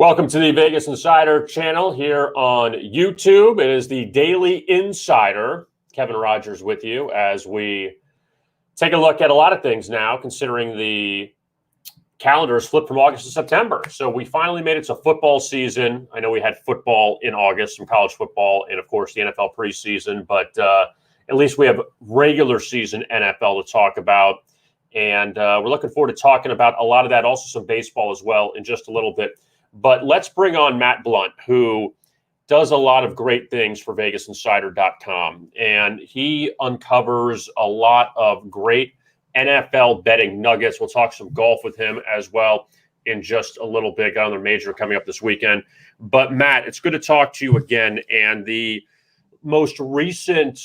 Welcome to the Vegas Insider channel here on YouTube. It is the Daily Insider. Kevin Rogers with you as we take a look at a lot of things now, considering the calendar is flipped from August to September. So we finally made it to football season. I know we had football in August, some college football, and of course the NFL preseason, but at least we have regular season NFL to talk about. And we're looking forward to talking about a lot of that, also some baseball as well in just a little bit. But let's bring on Matt Blunt, who does a lot of great things for VegasInsider.com. And he uncovers a lot of great NFL betting nuggets. We'll talk some golf with him as well in just a little bit. Got another major coming up this weekend. But Matt, it's good to talk to you again. And the most recent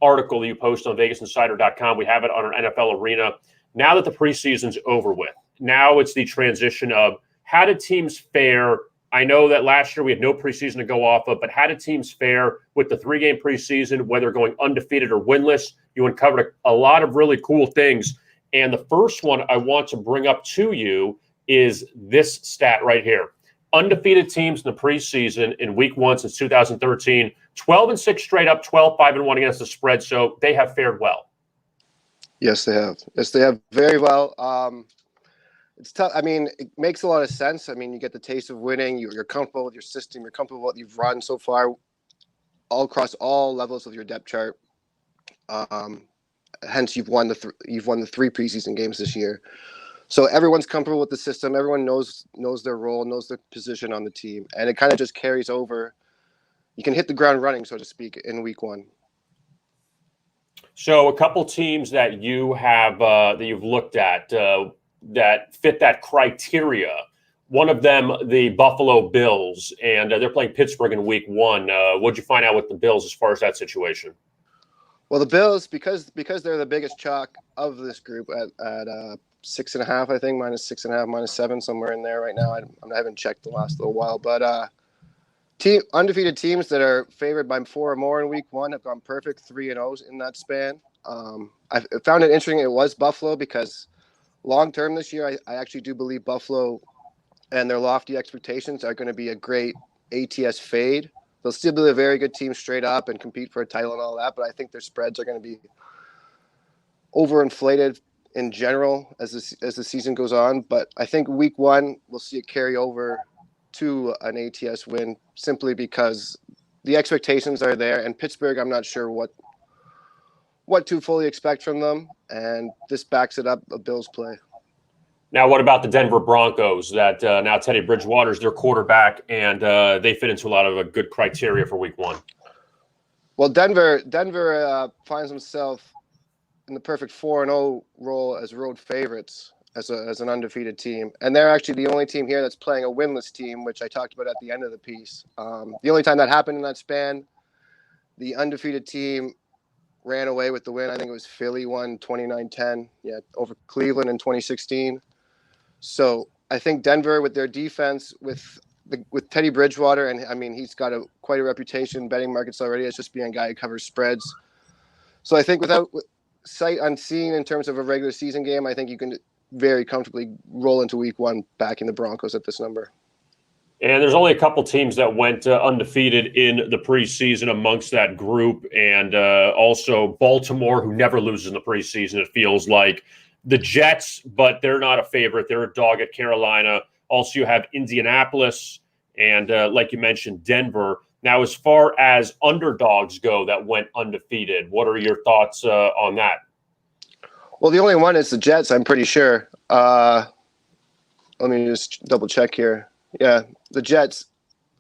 article that you post on VegasInsider.com, we have it on our NFL Arena. Now that the preseason's over with, now it's the transition of how did teams fare? I know that last year we had no preseason to go off of, but how did teams fare with the three-game preseason, whether going undefeated or winless? You uncovered a lot of really cool things. And the first one I want to bring up to you is this stat right here. Undefeated teams in the preseason in week one since 2013, 12-6 straight up, 12-5-1 against the spread. So they have fared well. Yes, they have. Yes, they have very well. It's tough. I mean, it makes a lot of sense. I mean, you get the taste of winning. You're comfortable with your system. You're comfortable with what you've run so far, all across all levels of your depth chart. Hence, you've won the three preseason games this year. So everyone's comfortable with the system. Everyone knows their role, knows their position on the team, and it kind of just carries over. You can hit the ground running, so to speak, in week one. So a couple teams that you have that you've looked at. That fit that criteria. One of them, the Buffalo Bills, and they're playing Pittsburgh in week one. What'd you find out with the Bills as far as that situation? Well, the Bills, because they're the biggest chalk of this group at 6.5, I think, -6.5, -7, somewhere in there right now. I haven't checked the last little while, but undefeated teams that are favored by 4 or more in week one have gone perfect, 3-0 in that span. I found it interesting. It was Buffalo because long term this year, I actually do believe Buffalo and their lofty expectations are going to be a great ATS fade. They'll still be a very good team straight up and compete for a title and all that, but I think their spreads are going to be overinflated in general as the season goes on. But I think week one, we'll see it carry over to an ATS win simply because the expectations are there. And Pittsburgh, I'm not sure what to fully expect from them, and this backs it up, a Bills play. Now, what about the Denver Broncos that now Teddy Bridgewater's their quarterback, and they fit into a lot of good criteria for week one? Well, Denver finds himself in the perfect 4-0 role as road favorites as an undefeated team, and they're actually the only team here that's playing a winless team, which I talked about at the end of the piece. The only time that happened in that span, the undefeated team ran away with the win. I think it was Philly won 29-10, over Cleveland in 2016. So I think Denver with their defense, with Teddy Bridgewater, and I mean he's got quite a reputation in betting markets already as just being a guy who covers spreads. So I think without sight unseen in terms of a regular season game, I think you can very comfortably roll into week one backing the Broncos at this number. And there's only a couple teams that went undefeated in the preseason amongst that group. And also Baltimore, who never loses in the preseason, it feels like. The Jets, but they're not a favorite. They're a dog at Carolina. Also, you have Indianapolis and, like you mentioned, Denver. Now, as far as underdogs go that went undefeated, what are your thoughts on that? Well, the only one is the Jets, I'm pretty sure. Let me just double check here. Yeah, the Jets,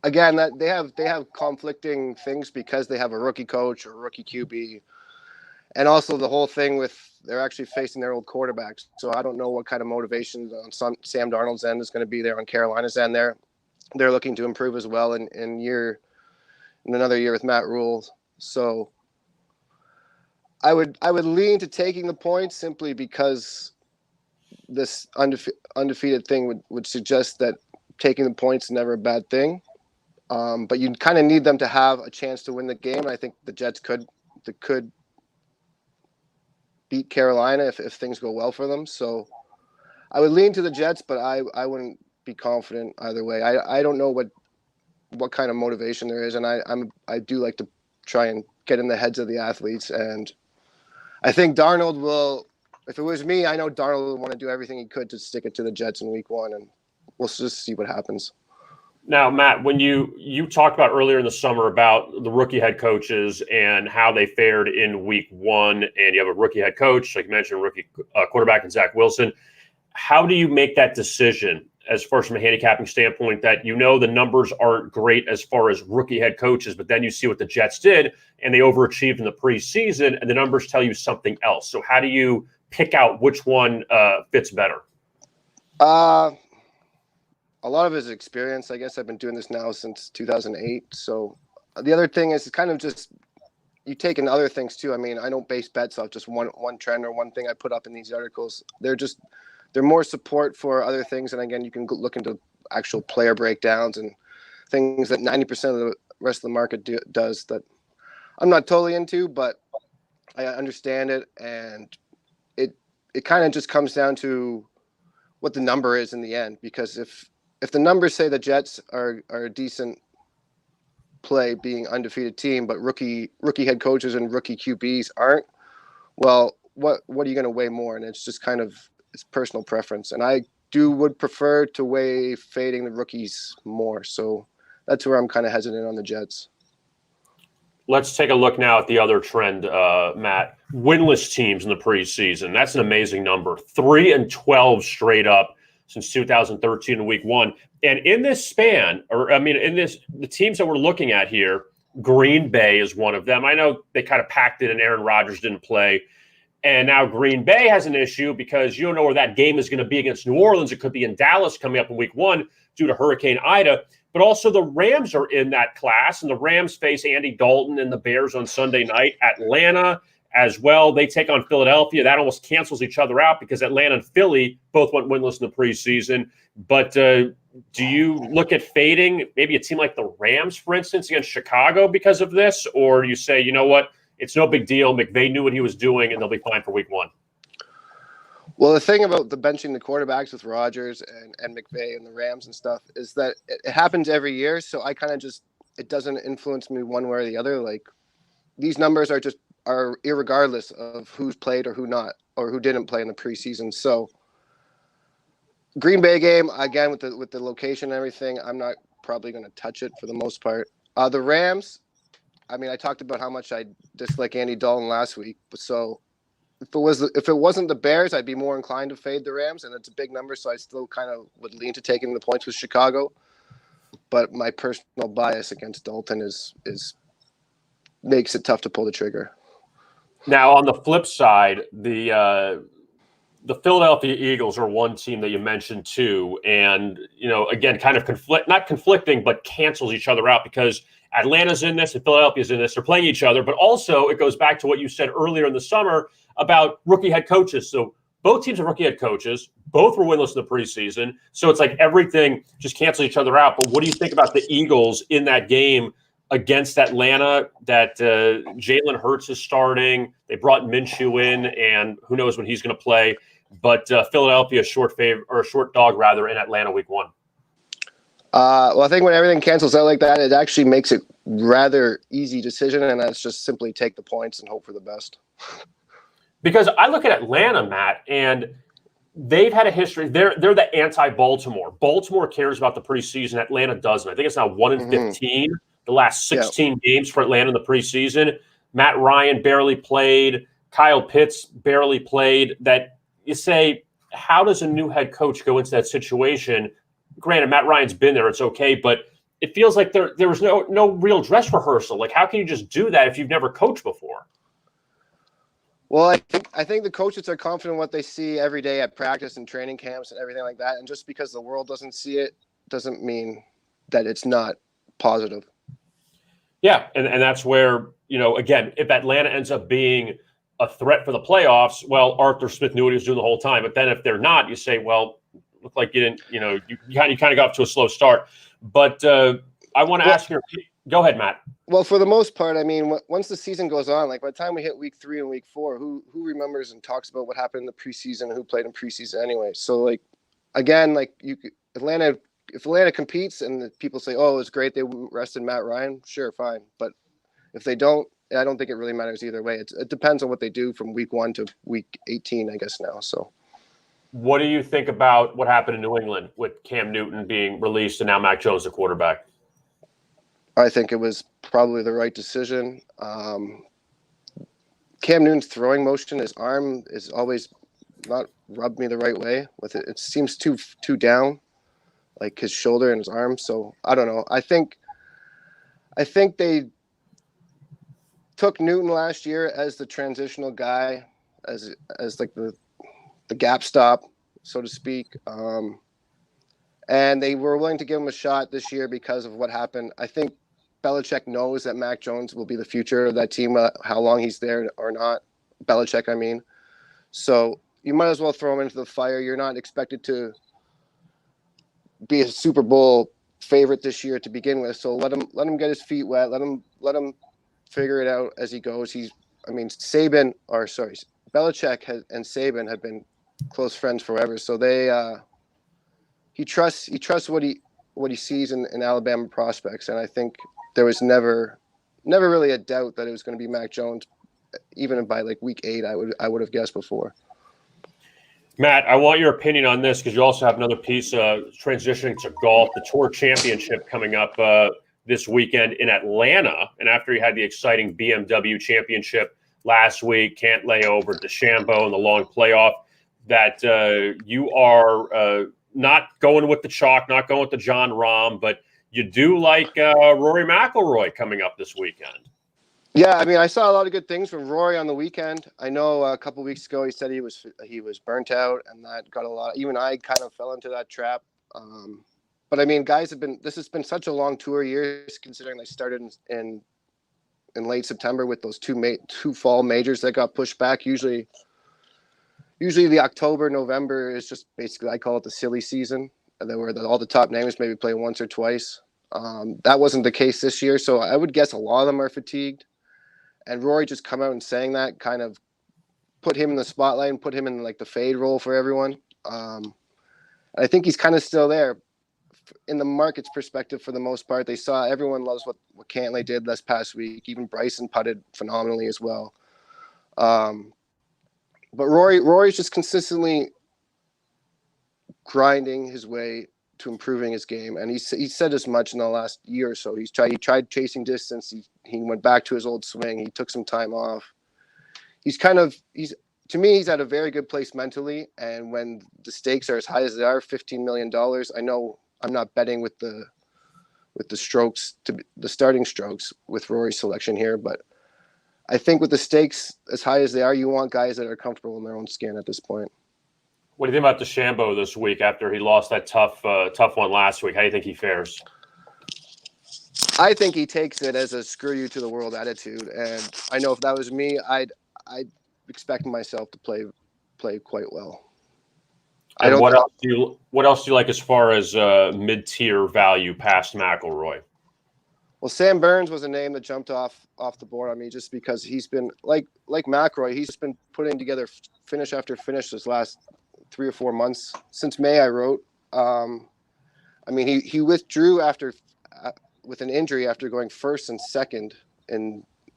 again, that they have conflicting things because they have a rookie coach or a rookie QB, and also the whole thing with they're actually facing their old quarterbacks. So I don't know what kind of motivation on Sam Darnold's end is going to be there on Carolina's end. They're looking to improve as well in another year with Matt Rule. So I would lean to taking the points simply because this undefeated thing would suggest that taking the points is never a bad thing. But you kind of need them to have a chance to win the game. And I think the Jets could beat Carolina if things go well for them. So I would lean to the Jets, but I wouldn't be confident either way. I don't know what kind of motivation there is, and I do like to try and get in the heads of the athletes, and I think Darnold will. If it was me, I know Darnold would want to do everything he could to stick it to the Jets in week 1, and we'll just see what happens. Now, Matt, when you talked about earlier in the summer about the rookie head coaches and how they fared in week 1, and you have a rookie head coach, like you mentioned, rookie quarterback in Zach Wilson, how do you make that decision as far as from a handicapping standpoint that the numbers aren't great as far as rookie head coaches, but then you see what the Jets did and they overachieved in the preseason and the numbers tell you something else? So how do you pick out which one fits better? A lot of it is experience. I guess I've been doing this now since 2008. So the other thing is kind of just you take in other things too. I mean, I don't base bets off just one trend or one thing I put up in these articles. They're more support for other things. And again, you can look into actual player breakdowns and things that 90% of the rest of the market does that I'm not totally into, but I understand it. And it kind of just comes down to what the number is in the end, because if the numbers say the Jets are a decent play being undefeated team, but rookie head coaches and rookie QBs aren't, well, what are you going to weigh more? And it's just kind of it's personal preference. And I would prefer to weigh fading the rookies more. So that's where I'm kind of hesitant on the Jets. Let's take a look now at the other trend, Matt. Winless teams in the preseason. That's an amazing number. 3-12 straight up since 2013 in week 1. And in this span, the teams that we're looking at here, Green Bay is one of them. I know they kind of packed it and Aaron Rodgers didn't play. And now Green Bay has an issue because you don't know where that game is going to be against New Orleans. It could be in Dallas coming up in week 1 due to Hurricane Ida. But also the Rams are in that class, and the Rams face Andy Dalton and the Bears on Sunday night. Atlanta as well. They take on Philadelphia. That almost cancels each other out because Atlanta and Philly both went winless in the preseason. But do you look at fading maybe a team like the Rams, for instance, against Chicago because of this? Or do you say, you know what, it's no big deal. McVay knew what he was doing, and they'll be fine for week 1? Well, the thing about the benching the quarterbacks with Rodgers and McVay and the Rams and stuff is that it happens every year. So I kind of it doesn't influence me one way or the other. Like these numbers are irregardless of who's played or who not, or who didn't play in the preseason. So Green Bay game, again, with the location and everything, I'm not probably going to touch it for the most part. The Rams, I mean, I talked about how much I dislike Andy Dalton last week. So if it wasn't the Bears, I'd be more inclined to fade the Rams, and it's a big number, so I still kind of would lean to taking the points with Chicago. But my personal bias against Dalton is makes it tough to pull the trigger. Now, on the flip side, the Philadelphia Eagles are one team that you mentioned too, and again, kind of not conflicting, but cancels each other out because Atlanta's in this and Philadelphia's in this. They're playing each other, but also it goes back to what you said earlier in the summer about rookie head coaches. So both teams are rookie head coaches. Both were winless in the preseason. So it's like everything just cancels each other out. But what do you think about the Eagles in that game against Atlanta that Jalen Hurts is starting? They brought Minshew in, and who knows when he's going to play. But Philadelphia, a short dog rather, in Atlanta week 1. Well, I think when everything cancels out like that, it actually makes it rather easy decision, and that's just simply take the points and hope for the best. Because I look at Atlanta, Matt, and they've had a history. They're the anti-Baltimore. Baltimore cares about the preseason. Atlanta doesn't. I think it's now 1-15, the last 16 games for Atlanta in the preseason. Matt Ryan barely played. Kyle Pitts barely played. That you say, how does a new head coach go into that situation? Granted, Matt Ryan's been there. It's okay. But it feels like there was no real dress rehearsal. Like, how can you just do that if you've never coached before? Well, I think the coaches are confident in what they see every day at practice and training camps and everything like that. And just because the world doesn't see it doesn't mean that it's not positive. Yeah, and that's where, again, if Atlanta ends up being a threat for the playoffs, well, Arthur Smith knew what he was doing the whole time. But then if they're not, you say, well, look like you didn't, you kind of got off to a slow start. But I want to ask you. Go ahead, Matt. Well, for the most part, I mean, once the season goes on, like by the time we hit week 3 and week 4, who remembers and talks about what happened in the preseason, who played in preseason anyway? So, like, again, like Atlanta Atlanta competes and people say, "Oh, it's great they rested Matt Ryan," sure, fine. But if they don't, I don't think it really matters either way. It depends on what they do from week 1 to week 18, I guess now. So, what do you think about what happened in New England with Cam Newton being released and now Mac Jones the quarterback? I think it was probably the right decision. Cam Newton's throwing motion, his arm is always not rubbed me the right way with it. It seems too down, like his shoulder and his arm. So I don't know. I think they took Newton last year as the transitional guy, as like the gap stop, so to speak. And they were willing to give him a shot this year because of what happened. I think Belichick knows that Mac Jones will be the future of that team, how long he's there or not. Belichick, I mean. So you might as well throw him into the fire. You're not expected to be a Super Bowl favorite this year to begin with. So let him get his feet wet. Let him figure it out as he goes. Belichick and Saban have been close friends forever. So he trusts what he sees in Alabama prospects, and I think there was never really a doubt that it was going to be Mac Jones, even by like week 8. I would have guessed before. Matt, I want your opinion on this because you also have another piece transitioning to golf, the Tour Championship coming up this weekend in Atlanta. And after you had the exciting BMW Championship last week, can't lay over DeChambeau in the long playoff, that you are not going with the chalk, not going with the John Rahm, but you do like Rory McIlroy coming up this weekend. Yeah, I saw a lot of good things from Rory on the weekend. I know a couple weeks ago he said he was burnt out, and that got a lot. Even I kind of fell into that trap. But guys this has been such a long tour years, considering they started in late September with those two fall majors that got pushed back. Usually the October, November is just basically, I call it the silly season, where all the top names maybe play once or twice. That wasn't the case this year, so I would guess a lot of them are fatigued. And Rory just come out and saying that kind of put him in the spotlight and put him in like the fade role for everyone. I think he's kind of still there in the market's perspective for the most part. They saw everyone loves what Cantlay did this past week. Even Bryson putted phenomenally as well. But Rory's just consistently grinding his way to improving his game, and he said as much in the last year or so. He tried chasing distance. He went back to his old swing. He took some time off. To me, he's at a very good place mentally. And when the stakes are as high as they are, $15 million, I know I'm not betting with the strokes, the starting strokes with Rory's selection here, but I think with the stakes as high as they are, you want guys that are comfortable in their own skin at this point. What do you think about DeChambeau this week after he lost that tough one last week? How do you think he fares? I think he takes it as a screw you to the world attitude. And I know if that was me, I'd expect myself to play quite well. And what else do you like as far as mid-tier value past McIlroy? Well, Sam Burns was a name that jumped off the board on me just because he's been like McIlroy. He's just been putting together finish after finish this last 3 or 4 months. Since May, I wrote. He withdrew with an injury after going first and second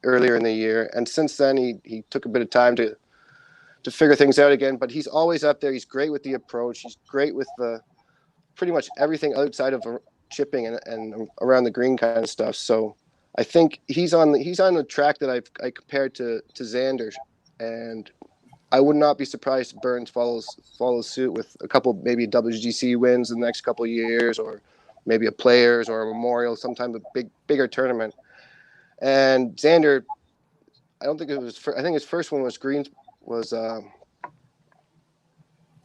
earlier in the year, and since then he took a bit of time to figure things out again. But he's always up there. He's great with the approach. He's great with pretty much everything outside of chipping and around the green kind of stuff. So I think he's on the track that I compared to Xander, and I would not be surprised if Burns follows suit with a couple maybe WGC wins in the next couple of years, or maybe a Players or a Memorial, sometime a bigger tournament. And Xander, I don't think it was. I think his first one was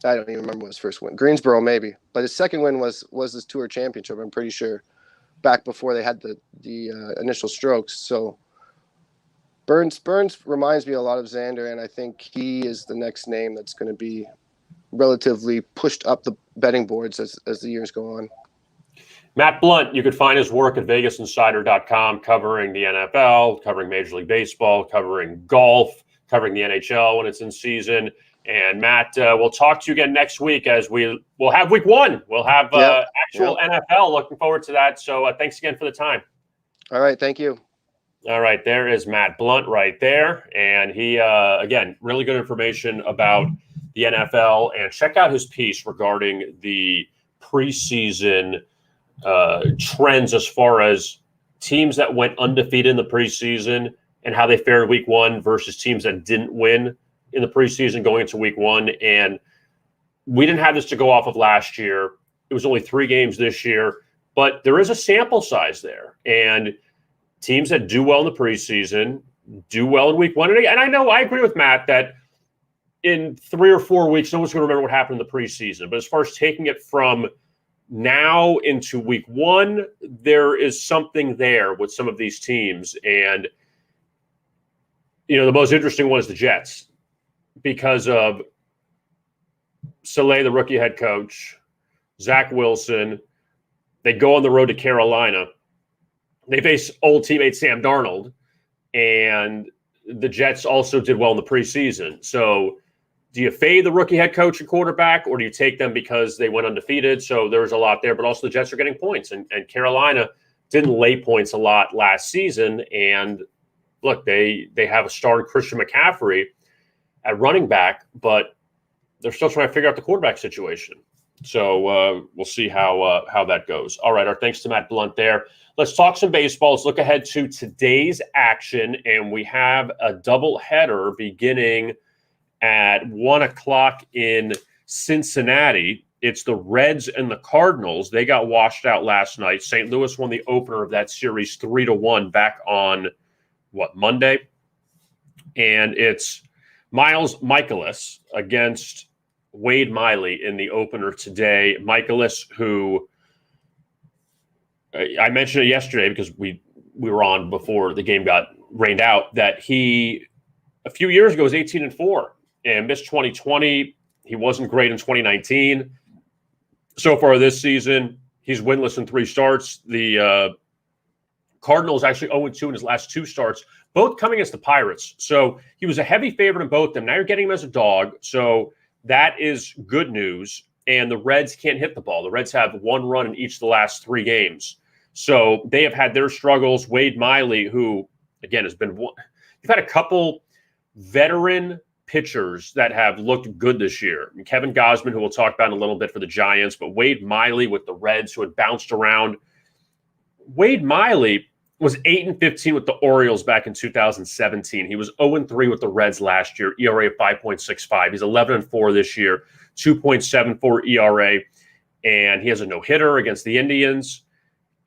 I don't even remember what his first win. Greensboro maybe, but his second win was this Tour Championship. I'm pretty sure, back before they had the initial strokes. So Burns reminds me a lot of Xander, and I think he is the next name that's going to be relatively pushed up the betting boards as the years go on. Matt Blunt, you could find his work at VegasInsider.com, covering the NFL, covering Major League Baseball, covering golf, covering the NHL when it's in season. And Matt, we'll talk to you again next week as we'll have week one. We'll have actual NFL. Looking forward to that. So thanks again for the time. All right. Thank you. All right. There is Matt Blunt right there. And he, again, really good information about the NFL. And check out his piece regarding the preseason trends as far as teams that went undefeated in the preseason and how they fared week one versus teams that didn't win in the preseason going into week one. And we didn't have this to go off of last year. It was only 3 games this year, but there is a sample size there. And teams that do well in the preseason do well in week one. And I agree with Matt that in 3 or 4 weeks, no one's going to remember what happened in the preseason. But as far as taking it from now into week one, there is something there with some of these teams. And, the most interesting one is the Jets, because of Saleh, the rookie head coach, Zach Wilson. They go on the road to Carolina. They face old teammate Sam Darnold, and the Jets also did well in the preseason. So do you fade the rookie head coach and quarterback, or do you take them because they went undefeated? So there's a lot there, but also the Jets are getting points, and Carolina didn't lay points a lot last season. And look, they have a star Christian McCaffrey at running back, but they're still trying to figure out the quarterback situation. So we'll see how that goes. All right, our thanks to Matt Blunt there. Let's talk some baseball. Let's look ahead to today's action, and we have a doubleheader beginning at 1 o'clock in Cincinnati. It's the Reds and the Cardinals. They got washed out last night. St. Louis won the opener of that series 3-1 back on, Monday? And it's Miles Michaelis against Wade Miley in the opener today. Michaelis, who I mentioned it yesterday because we were on before the game got rained out, that he a few years ago was 18-4 and missed 2020. He wasn't great in 2019. So far this season, he's winless in 3 starts. The Cardinals actually 0-2 in his last 2 starts, both coming against the Pirates. So he was a heavy favorite in both of them. Now you're getting him as a dog. So that is good news. And the Reds can't hit the ball. The Reds have 1 run in each of the last 3 games. So they have had their struggles. Wade Miley, who, again, has been one. You've had a couple veteran pitchers that have looked good this year. And Kevin Gausman, who we'll talk about in a little bit for the Giants, but Wade Miley with the Reds, who had bounced around. Wade Miley was 8-15 with the Orioles back in 2017. He was 0-3 with the Reds last year, ERA of 5.65. He's 11-4 this year, 2.74 ERA, and he has a no-hitter against the Indians,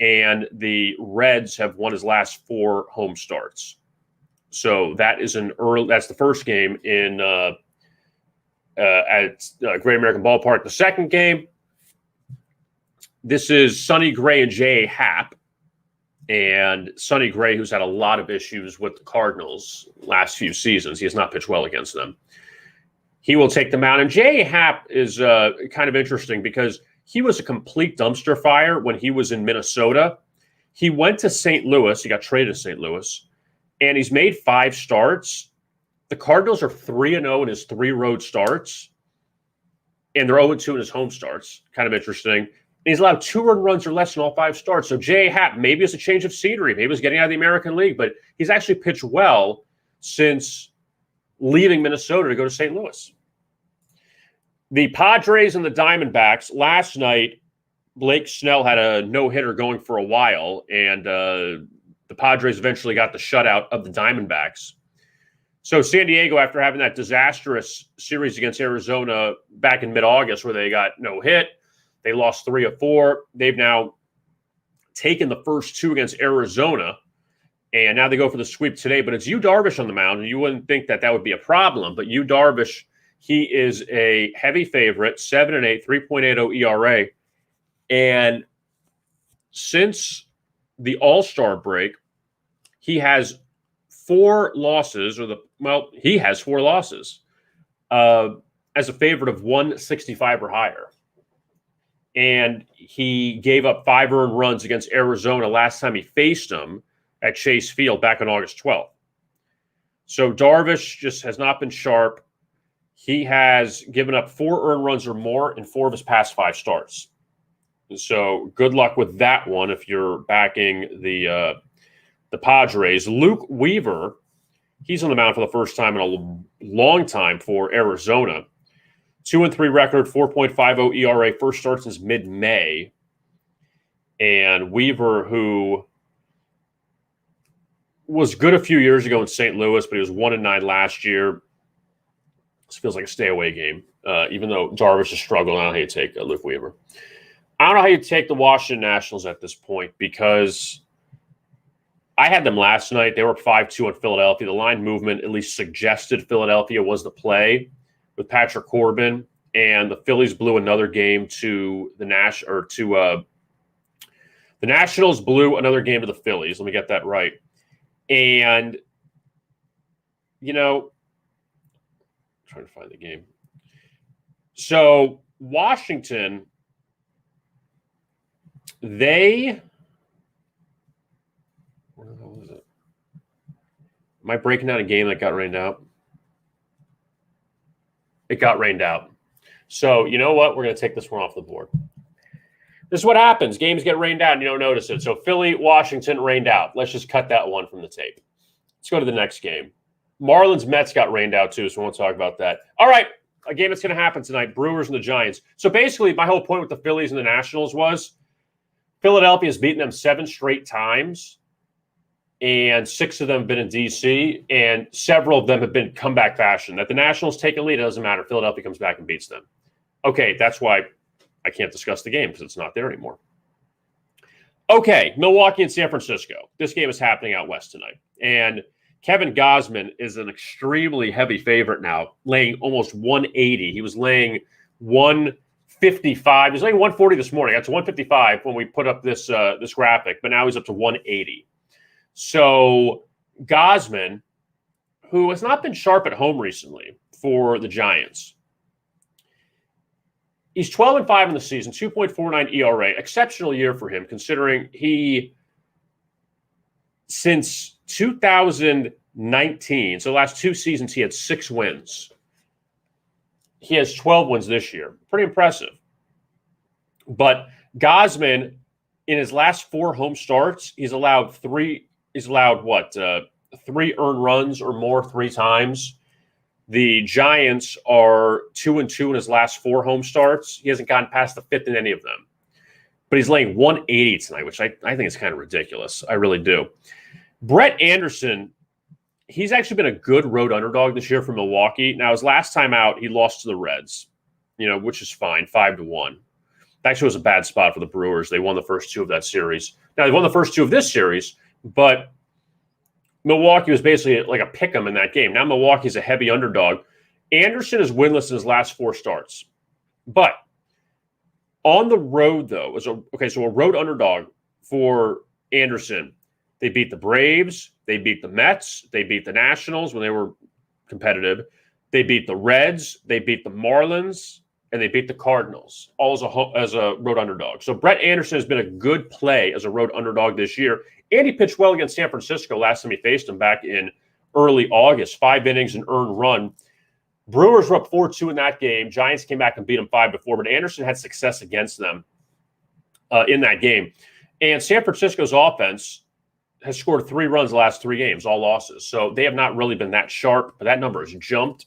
and the Reds have won his last 4 home starts. So that is that's the first game in at Great American Ballpark. The second game, this is Sonny Gray and J.A. Happ. And Sonny Gray, who's had a lot of issues with the Cardinals last few seasons, he has not pitched well against them. He will take them out. And J.A. Happ is kind of interesting because he was a complete dumpster fire when he was in Minnesota. He went to St. Louis. He got traded to St. Louis. And he's made 5 starts. The Cardinals are 3-0 in his 3 road starts. And they're 0-2 in his home starts. Kind of interesting. And he's allowed 2 earned runs or less in all 5 starts. So J.A. Happ, maybe it's a change of scenery. Maybe he's getting out of the American League. But he's actually pitched well since leaving Minnesota to go to St. Louis. The Padres and the Diamondbacks, last night, Blake Snell had a no-hitter going for a while. And the Padres eventually got the shutout of the Diamondbacks. So San Diego, after having that disastrous series against Arizona back in mid-August where they got no hit, they lost 3 of 4. They've now taken the first 2 against Arizona, and now they go for the sweep today. But it's Yu Darvish on the mound, and you wouldn't think that would be a problem. But Yu Darvish, he is a heavy favorite, 7-8, 3.80 ERA. And since the All-Star break, he has 4 losses, he has 4 losses as a favorite of 165 or higher. And he gave up 5 earned runs against Arizona last time he faced them at Chase Field back on August 12th. So Darvish just has not been sharp. He has given up 4 earned runs or more in 4 of his past 5 starts. So good luck with that one if you're backing the Padres. Luke Weaver, he's on the mound for the first time in a long time for Arizona. 2-3 record, 4.50 ERA, first start since mid-May. And Weaver, who was good a few years ago in St. Louis, but he was 1-9 last year. This feels like a stay-away game, even though Darvish is struggling. I don't know how you take Luke Weaver. I don't know how you take the Washington Nationals at this point because I had them last night. They were up 5-2 on Philadelphia. The line movement at least suggested Philadelphia was the play with Patrick Corbin, and the Phillies blew another game to the the Nationals blew another game to the Phillies. Let me get that right. And, I'm trying to find the game. So Washington, where the hell was it? Am I breaking down a game that got rained out? It got rained out. So you know what? We're going to take this one off the board. This is what happens. Games get rained out and you don't notice it. So Philly, Washington rained out. Let's just cut that one from the tape. Let's go to the next game. Marlins, Mets got rained out too, so we won't talk about that. All right, a game that's going to happen tonight, Brewers and the Giants. So basically, my whole point with the Phillies and the Nationals was Philadelphia has beaten them 7 straight times, and 6 of them have been in D.C., and several of them have been comeback fashion. That the Nationals take a lead, it doesn't matter. Philadelphia comes back and beats them. Okay, that's why I can't discuss the game because it's not there anymore. Okay, Milwaukee and San Francisco. This game is happening out west tonight. And Kevin Gausman is an extremely heavy favorite now, laying almost 180. He was laying 155. He was laying 140 this morning. That's 155 when we put up this this graphic, but now he's up to 180. So Gausman, who has not been sharp at home recently for the Giants, he's 12-5 in the season, 2.49 ERA. Exceptional year for him, considering he, since 2019, so the last 2 seasons, he had 6 wins. He has 12 wins this year. Pretty impressive. But Gausman, in his last 4 home starts, he's allowed 3 earned runs or more 3 times. The Giants are 2-2 in his last 4 home starts. He hasn't gotten past the 5th in any of them. But he's laying 180 tonight, which I think is kind of ridiculous. I really do. Brett Anderson, he's actually been a good road underdog this year for Milwaukee. Now, his last time out, he lost to the Reds, which is fine, 5-1. Actually, it was a bad spot for the Brewers. They won the first 2 of that series. Now, they won the first 2 of this series, but Milwaukee was basically like a pick 'em in that game. Now Milwaukee's a heavy underdog. Anderson is winless in his last 4 starts. But on the road, though, so a road underdog for Anderson. They beat the Braves. They beat the Mets. They beat the Nationals when they were competitive. They beat the Reds. They beat the Marlins. And they beat the Cardinals, all as a road underdog. So Brett Anderson has been a good play as a road underdog this year. And he pitched well against San Francisco last time he faced them back in early August. 5 innings, an earned run. Brewers were up 4-2 in that game. Giants came back and beat them 5-4, but Anderson had success against them in that game. And San Francisco's offense has scored 3 runs the last 3 games, all losses. So they have not really been that sharp, but that number has jumped.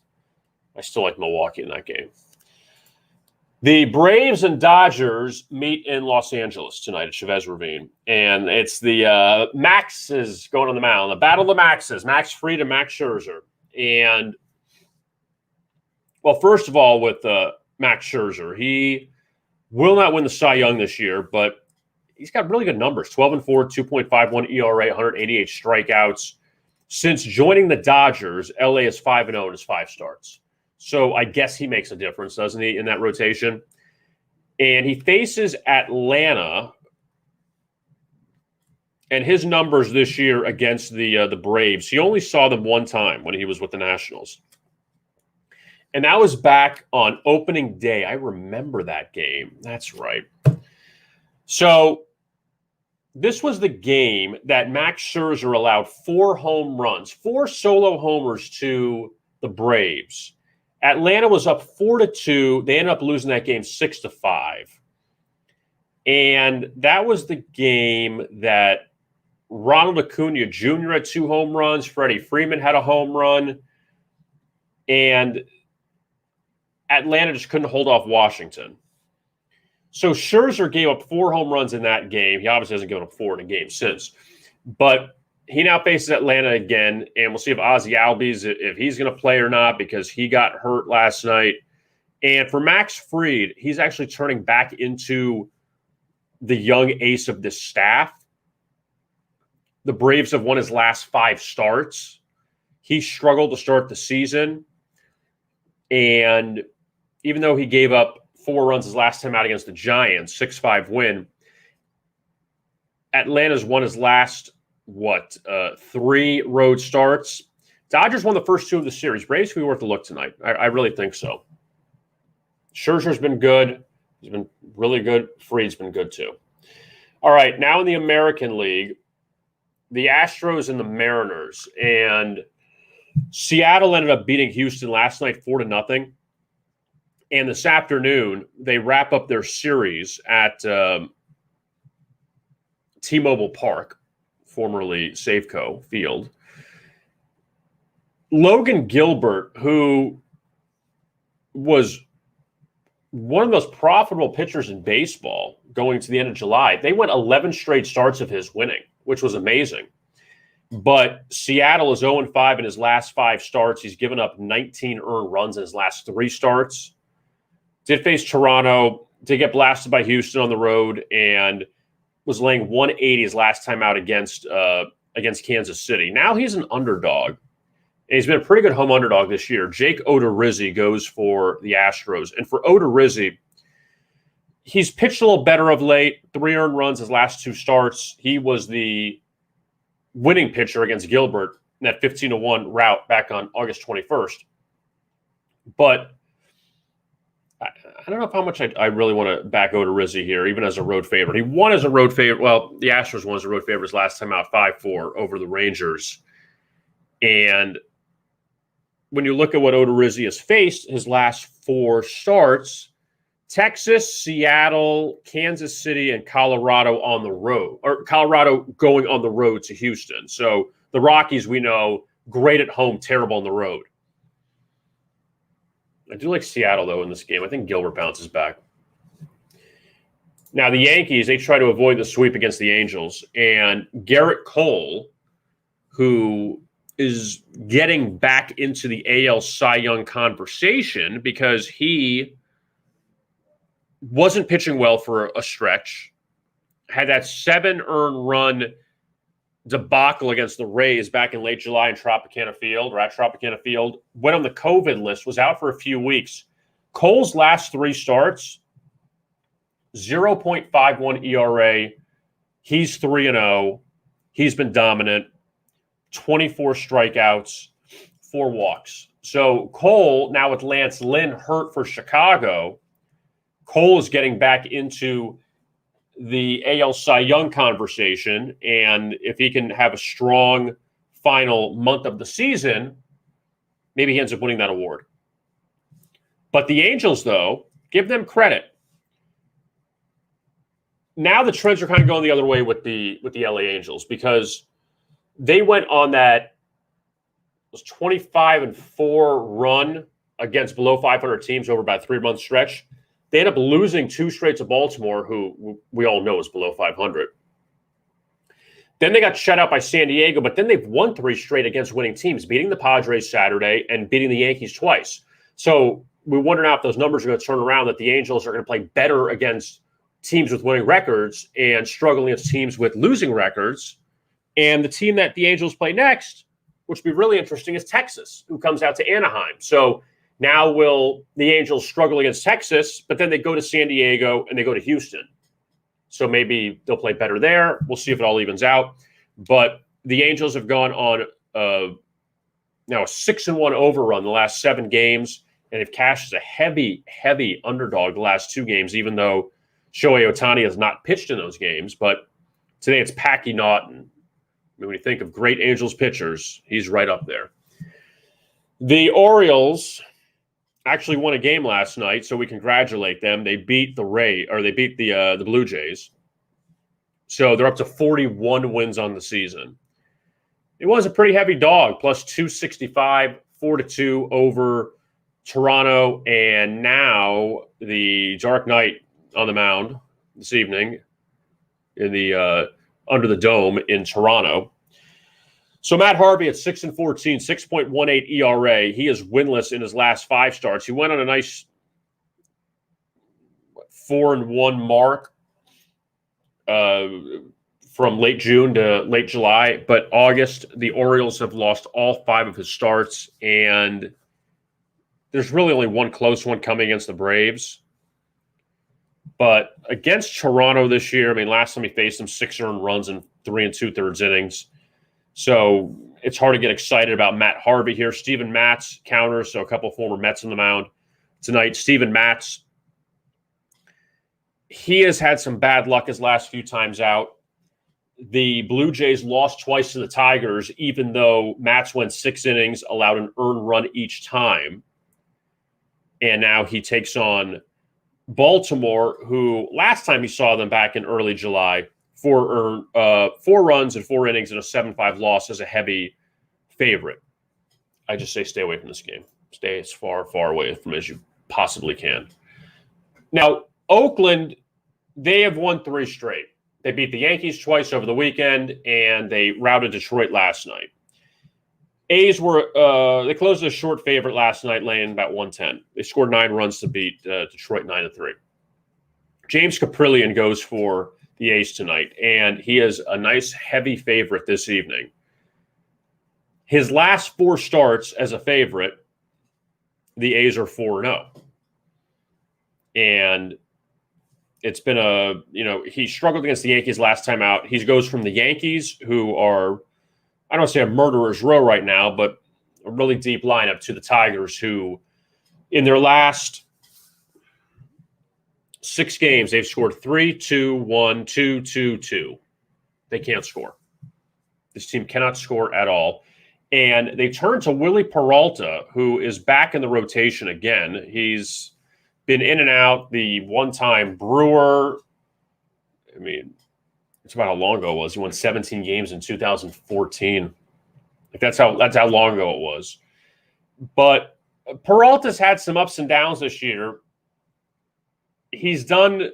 I still like Milwaukee in that game. The Braves and Dodgers meet in Los Angeles tonight at Chavez Ravine. And it's the Maxes going on the mound. The battle of the Maxes, Max Fried and Max Scherzer. And, well, first of all, with Max Scherzer, he will not win the Cy Young this year, but he's got really good numbers. 12-4, 2.51 ERA, 188 strikeouts. Since joining the Dodgers, LA is 5-0 in his 5 starts. So I guess he makes a difference, doesn't he, in that rotation? And he faces Atlanta. And his numbers this year against the Braves, he only saw them 1 time when he was with the Nationals. And that was back on opening day. I remember that game. That's right. So this was the game that Max Scherzer allowed 4 home runs, 4 solo homers to the Braves. Atlanta was up 4-2. They ended up losing that game 6-5. And that was the game that Ronald Acuna Jr. had 2 home runs. Freddie Freeman had a home run. And Atlanta just couldn't hold off Washington. So Scherzer gave up 4 home runs in that game. He obviously hasn't given up 4 in a game since. But he now faces Atlanta again, and we'll see if Ozzie Albies, if he's going to play or not, because he got hurt last night. And for Max Fried, he's actually turning back into the young ace of this staff. The Braves have won his last 5 starts. He struggled to start the season. And even though he gave up 4 runs his last time out against the Giants, 6-5 win, Atlanta's won his last, 3 road starts. Dodgers won the first 2 of the series. Braves could be worth a look tonight. I really think so. Scherzer's been good. He's been really good. Fried's been good too. All right, now in the American League, the Astros and the Mariners. And Seattle ended up beating Houston last night 4-0. And this afternoon, they wrap up their series at T-Mobile Park, formerly Safeco Field. Logan Gilbert, who was one of the most profitable pitchers in baseball going to the end of July, they went 11 straight starts of his winning, which was amazing. But Seattle is 0-5 in his last 5 starts. He's given up 19 earned runs in his last 3 starts. Did face Toronto, did get blasted by Houston on the road, and was laying 180 his last time out against Kansas City. Now he's an underdog, and he's been a pretty good home underdog this year. Jake Odorizzi goes for the Astros. And for Odorizzi, he's pitched a little better of late. 3 earned runs his last 2 starts. He was the winning pitcher against Gilbert in that 15-1 rout back on August 21st. But I don't know how much I really want to back Odorizzi here, even as a road favorite. He won as a road favorite. Well, the Astros won as a road favorite his last time out, 5-4 over the Rangers. And when you look at what Odorizzi has faced his last 4 starts, Texas, Seattle, Kansas City, and Colorado on the road, or Colorado going on the road to Houston. So the Rockies, we know, great at home, terrible on the road. I do like Seattle, though, in this game. I think Gilbert bounces back. Now, the Yankees, they try to avoid the sweep against the Angels. And Garrett Cole, who is getting back into the AL Cy Young conversation because he wasn't pitching well for a stretch, had that 7 earned run debacle against the Rays back in late July in Tropicana Field, or at Tropicana Field, went on the COVID list, was out for a few weeks. Cole's last 3 starts, 0.51 ERA. He's 3-0. He's been dominant. 24 strikeouts, 4 walks. So Cole, now with Lance Lynn hurt for Chicago, Cole is getting back into the AL Cy Young conversation, and if he can have a strong final month of the season, maybe he ends up winning that award. But the Angels, though, give them credit. Now the trends are kind of going the other way with the LA Angels, because they went on that 25-4 run against below 500 teams over about a 3-month stretch. They ended up losing 2 straight to Baltimore, who we all know is below 500. Then they got shut out by San Diego, but then they've won 3 straight against winning teams, beating the Padres Saturday and beating the Yankees twice. So we wonder now if those numbers are going to turn around, that the Angels are going to play better against teams with winning records and struggling against teams with losing records. And the team that the Angels play next, which would be really interesting, is Texas, who comes out to Anaheim. So now will the Angels struggle against Texas, but then they go to San Diego and they go to Houston. So maybe they'll play better there. We'll see if it all evens out. But the Angels have gone on now a 6-1 overrun the last 7 games, and they've cashed as a heavy, heavy underdog the last 2 games, even though Shohei Ohtani has not pitched in those games. But today it's Packy Naughton. I mean, when you think of great Angels pitchers, he's right up there. The Orioles actually won a game last night, so we congratulate them. They beat the Blue Jays. So they're up to 41 wins on the season. It was a pretty heavy dog, plus 265, 4-2 over Toronto, and now the Dark Knight on the mound this evening in the under the dome in Toronto. So Matt Harvey at 6-14, 6.18 ERA. He is winless in his last 5 starts. He went on a nice 4-1 mark from late June to late July, but August, the Orioles have lost all 5 of his starts, and there's really only one close one coming against the Braves. But against Toronto this year, I mean, last time he faced them, 6 earned runs in 3 2/3 innings. So it's hard to get excited about Matt Harvey here. Steven Matz counters, so a couple of former Mets on the mound tonight. Steven Matz, he has had some bad luck his last few times out. The Blue Jays lost twice to the Tigers, even though Matz went 6 innings, allowed an earned run each time. And now he takes on Baltimore, who last time he saw them back in early July, 4 runs and 4 innings and a 7-5 loss as a heavy favorite. I just say stay away from this game. Stay as far, far away from it as you possibly can. Now, Oakland, they have won 3 straight. They beat the Yankees twice over the weekend, and they routed Detroit last night. A's they closed a short favorite last night, laying about 110. They scored 9 runs to beat Detroit 9-3. James Caprillion goes for the A's tonight, and he is a nice heavy favorite this evening. His last 4 starts as a favorite, the A's are 4-0. And it's been he struggled against the Yankees last time out. He goes from the Yankees, who are, I don't want to say a murderer's row right now, but a really deep lineup, to the Tigers, who in their last 6 games, they've scored 3-2-1, 2-2-2. They can't score. This team cannot score at all. And they turn to Willie Peralta, who is back in the rotation again. He's been in and out, the one-time Brewer. I mean, it's about how long ago it was. He won 17 games in 2014. That's how long ago it was. But Peralta's had some ups and downs this year. He's done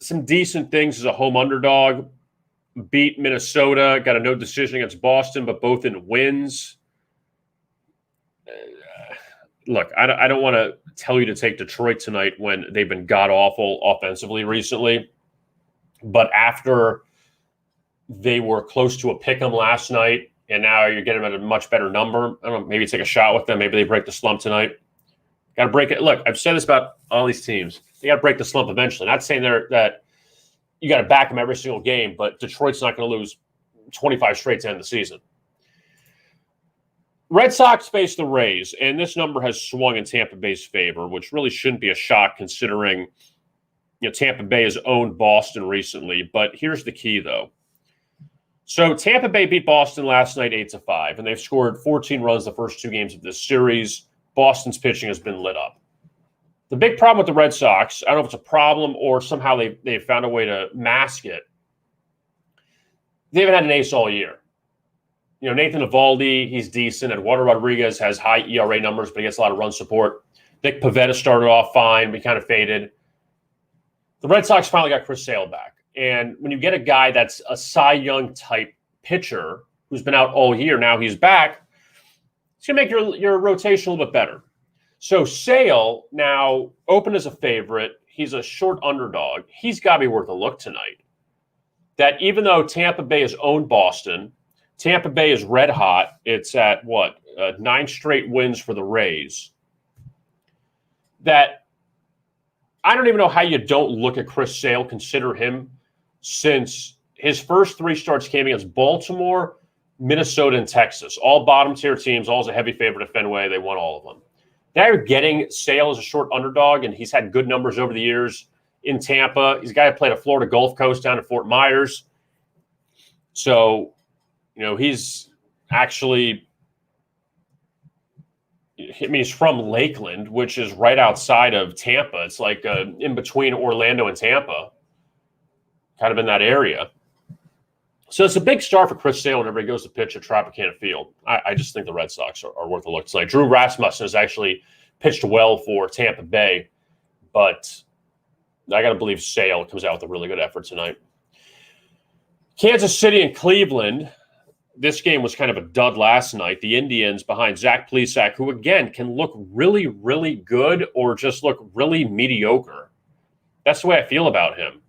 some decent things as a home underdog. Beat Minnesota, got a no decision against Boston, but both in wins. Look, I don't want to tell you to take Detroit tonight when they've been god-awful offensively recently. But after they were close to a pick-em last night, and now you're getting them at a much better number, I don't know, maybe take a shot with them. Maybe they break the slump tonight. Got to break it. Look, I've said this about all these teams. They got to break the slump eventually. Not saying that you got to back them every single game, but Detroit's not going to lose 25 straight to end the season. Red Sox face the Rays, and this number has swung in Tampa Bay's favor, which really shouldn't be a shock considering Tampa Bay has owned Boston recently. But here's the key, though. So Tampa Bay beat Boston last night 8-5, and they've scored 14 runs the first 2 games of this series. Boston's pitching has been lit up. The big problem with the Red Sox, I don't know if it's a problem or somehow they've found a way to mask it. They haven't had an ace all year. Nathan Eovaldi, he's decent. Eduardo Rodriguez has high ERA numbers, but he gets a lot of run support. Nick Pivetta started off fine, but he kind of faded. The Red Sox finally got Chris Sale back. And when you get a guy that's a Cy Young type pitcher who's been out all year, now he's back, it's going to make your rotation a little bit better. So Sale now open as a favorite. He's a short underdog. He's got to be worth a look tonight. That even though Tampa Bay has owned Boston, Tampa Bay is red hot. It's at 9 straight wins for the Rays. That I don't even know how you don't look at Chris Sale, consider him, since his first 3 starts came against Baltimore, Minnesota, and Texas. All bottom tier teams, all as a heavy favorite at Fenway. They won all of them. Now you're getting Sale as a short underdog, and he's had good numbers over the years in Tampa. He's a guy who played at Florida Gulf Coast down at Fort Myers. So, he's actually he's from Lakeland, which is right outside of Tampa. It's like in between Orlando and Tampa, kind of in that area. So it's a big start for Chris Sale whenever he goes to pitch at Tropicana Field. I just think the Red Sox are worth a look tonight. Drew Rasmussen has actually pitched well for Tampa Bay, but I got to believe Sale comes out with a really good effort tonight. Kansas City and Cleveland. This game was kind of a dud last night. The Indians behind Zach Plesac, who, again, can look really, really good or just look really mediocre. That's the way I feel about him.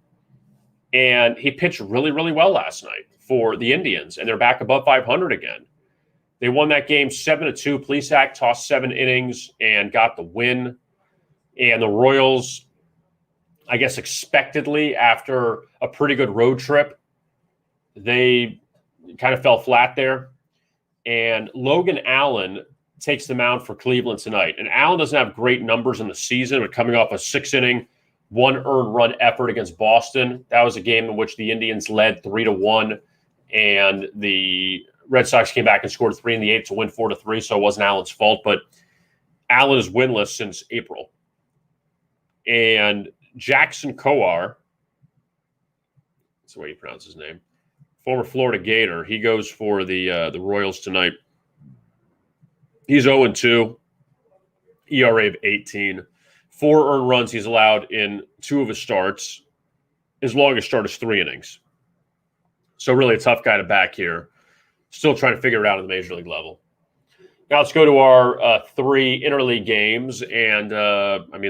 And he pitched really, really well last night for the Indians, and they're back above 500 again. They won that game 7-2. Plesac tossed 7 innings and got the win. And the Royals, I guess expectedly, after a pretty good road trip, they kind of fell flat there. And Logan Allen takes the mound for Cleveland tonight. And Allen doesn't have great numbers in the season, but coming off a 6-inning, 1 earned run effort against Boston. That was a game in which the Indians led 3-1, and the Red Sox came back and scored 3 in the 8th to win 4-3, so it wasn't Allen's fault. But Allen is winless since April. And Jackson Kowar, that's the way you pronounce his name, former Florida Gator, he goes for the Royals tonight. He's 0-2, ERA of 18. 4 earned runs he's allowed in 2 of his starts. His longest start is 3 innings. So really a tough guy to back here. Still trying to figure it out at the major league level. Now let's go to our 3 interleague games. And,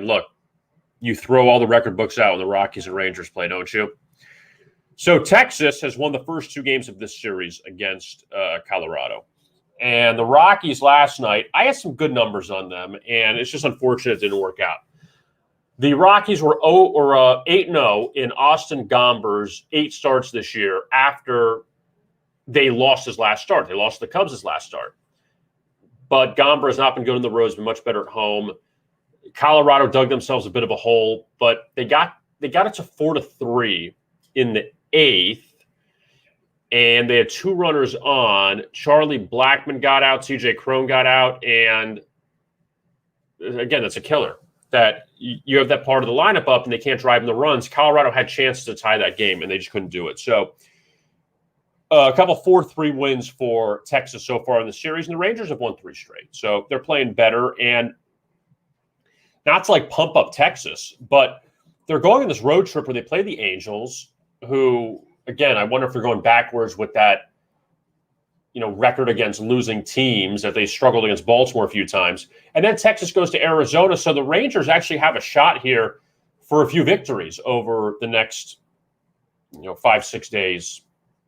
look, you throw all the record books out when the Rockies and Rangers play, don't you? So Texas has won the first 2 games of this series against Colorado. And the Rockies last night, I had some good numbers on them, and it's just unfortunate it didn't work out. The Rockies were 8-0 in Austin Gomber's 8 starts this year after they lost his last start. They lost the Cubs his last start. But Gomber has not been good on the road, has been much better at home. Colorado dug themselves a bit of a hole, but they got it to 4-3 in the 8th. And they had 2 runners on. Charlie Blackmon got out. CJ Cron got out. And again, that's a killer. That you have that part of the lineup up and they can't drive in the runs. Colorado had chances to tie that game, and they just couldn't do it. So a couple 4-3 wins for Texas so far in the series, and the Rangers have won 3 straight. So they're playing better. And not to like pump up Texas, but they're going on this road trip where they play the Angels, who – again, I wonder if they're going backwards with that, record against losing teams that they struggled against Baltimore a few times. And then Texas goes to Arizona. So the Rangers actually have a shot here for a few victories over the next, 5-6 days,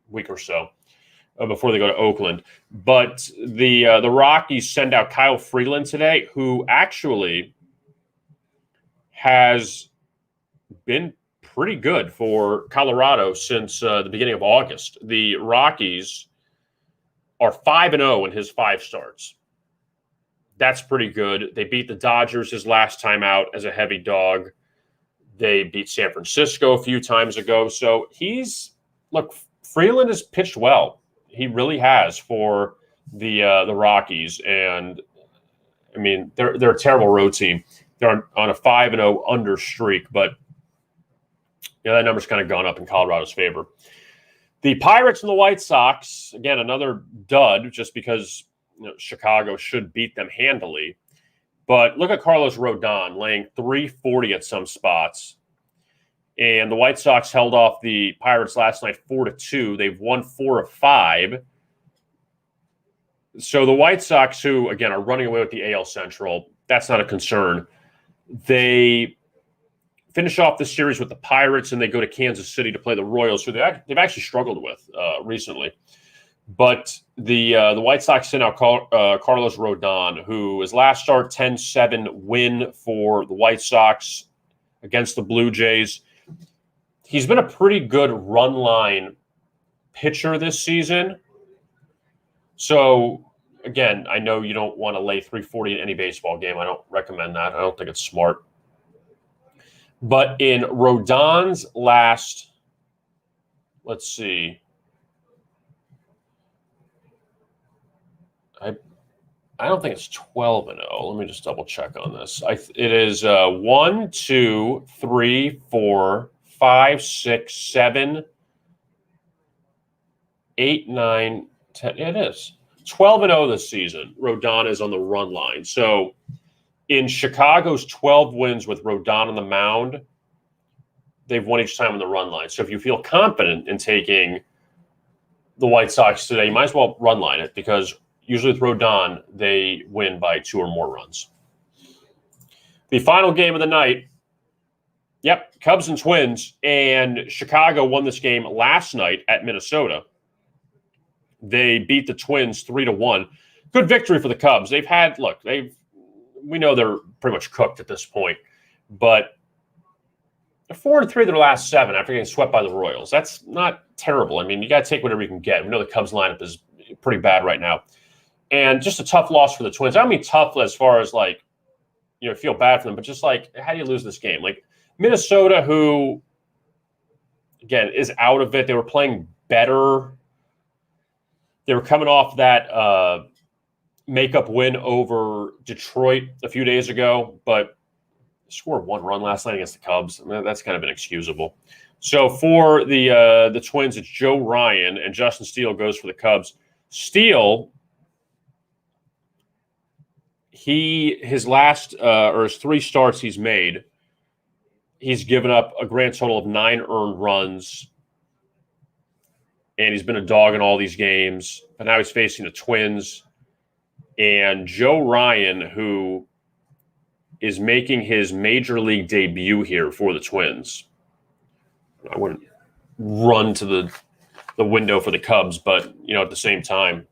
week or so before they go to Oakland. But the Rockies send out Kyle Freeland today, who actually has been pretty good for Colorado since the beginning of August. The Rockies are 5-0 in his 5 starts. That's pretty good. They beat the Dodgers his last time out as a heavy dog. They beat San Francisco a few times ago. So Freeland has pitched well. He really has for the Rockies. And they're a terrible road team. They're on a 5-0 under streak, but that number's kind of gone up in Colorado's favor. The Pirates and the White Sox, again, another dud just because Chicago should beat them handily. But look at Carlos Rodon laying 340 at some spots. And the White Sox held off the Pirates last night 4-2. They've won 4 of 5. So the White Sox, who, again, are running away with the AL Central, that's not a concern. They finish off the series with the Pirates, and they go to Kansas City to play the Royals, who they've actually struggled with recently. But the White Sox sent out Carlos Rodon, who his last start, 10-7 win for the White Sox against the Blue Jays. He's been a pretty good run line pitcher this season. So, again, I know you don't want to lay 340 in any baseball game. I don't recommend that. I don't think it's smart. But in Rodon's last, let's see, I don't think it's 12-0. Let me just double check on this. It is 1, 2, 3, 4, 5, 6, 7, 8, 9, 10. Yeah, it is 12-0 this season. Rodon is on the run line. So in Chicago's 12 wins with Rodon on the mound, they've won each time on the run line. So if you feel confident in taking the White Sox today, you might as well run line it, because usually with Rodon, they win by 2 or more runs. The final game of the night, Cubs and Twins, and Chicago won this game last night at Minnesota. They beat the Twins 3-1. Good victory for the Cubs. We know they're pretty much cooked at this point, but they're 4-3 their last 7 after getting swept by the Royals. That's not terrible. I mean, you got to take whatever you can get. We know the Cubs lineup is pretty bad right now. And just a tough loss for the Twins. I don't mean tough as far as feel bad for them, but just how do you lose this game? Minnesota, who, again, is out of it. They were playing better. They were coming off that makeup win over Detroit a few days ago, but scored 1 run last night against the Cubs. I mean, that's kind of inexcusable. So for the Twins, it's Joe Ryan, and Justin Steele goes for the Cubs. Steele, his 3 starts he's made, he's given up a grand total of 9 earned runs, and he's been a dog in all these games. But now he's facing the Twins, and Joe Ryan, who is making his major league debut here for the Twins. I wouldn't run to the window for the Cubs, but at the same time,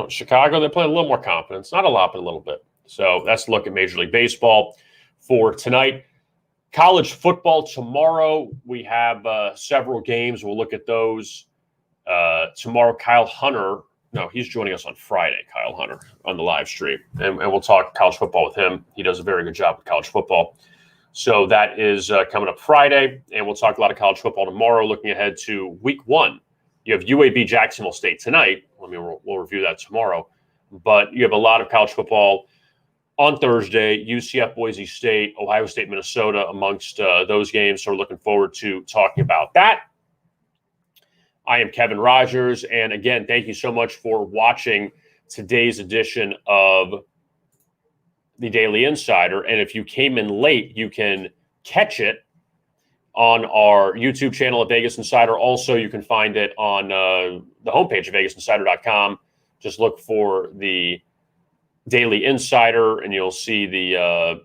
Chicago, they're playing a little more confidence. Not a lot, but a little bit. So that's a look at Major League Baseball for tonight. College football tomorrow. We have several games. We'll look at those tomorrow. Kyle Hunter. No, he's joining us on Friday, Kyle Hunter, on the live stream. And we'll talk college football with him. He does a very good job with college football. So that is coming up Friday. And we'll talk a lot of college football tomorrow, looking ahead to week 1. You have UAB Jacksonville State tonight. We'll review that tomorrow. But you have a lot of college football on Thursday. UCF, Boise State, Ohio State, Minnesota amongst those games. So we're looking forward to talking about that. I am Kevin Rogers, and again, thank you so much for watching today's edition of the Daily Insider. And if you came in late, you can catch it on our YouTube channel at Vegas Insider. Also, you can find it on the homepage of vegasinsider.com. Just look for the Daily Insider, and you'll see the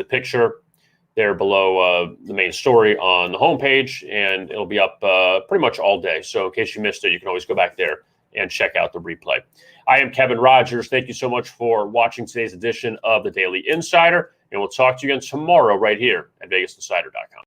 picture there below the main story on the homepage, and it'll be up pretty much all day. So in case you missed it, you can always go back there and check out the replay. I am Kevin Rogers. Thank you so much for watching today's edition of the Daily Insider, and we'll talk to you again tomorrow right here at vegasinsider.com.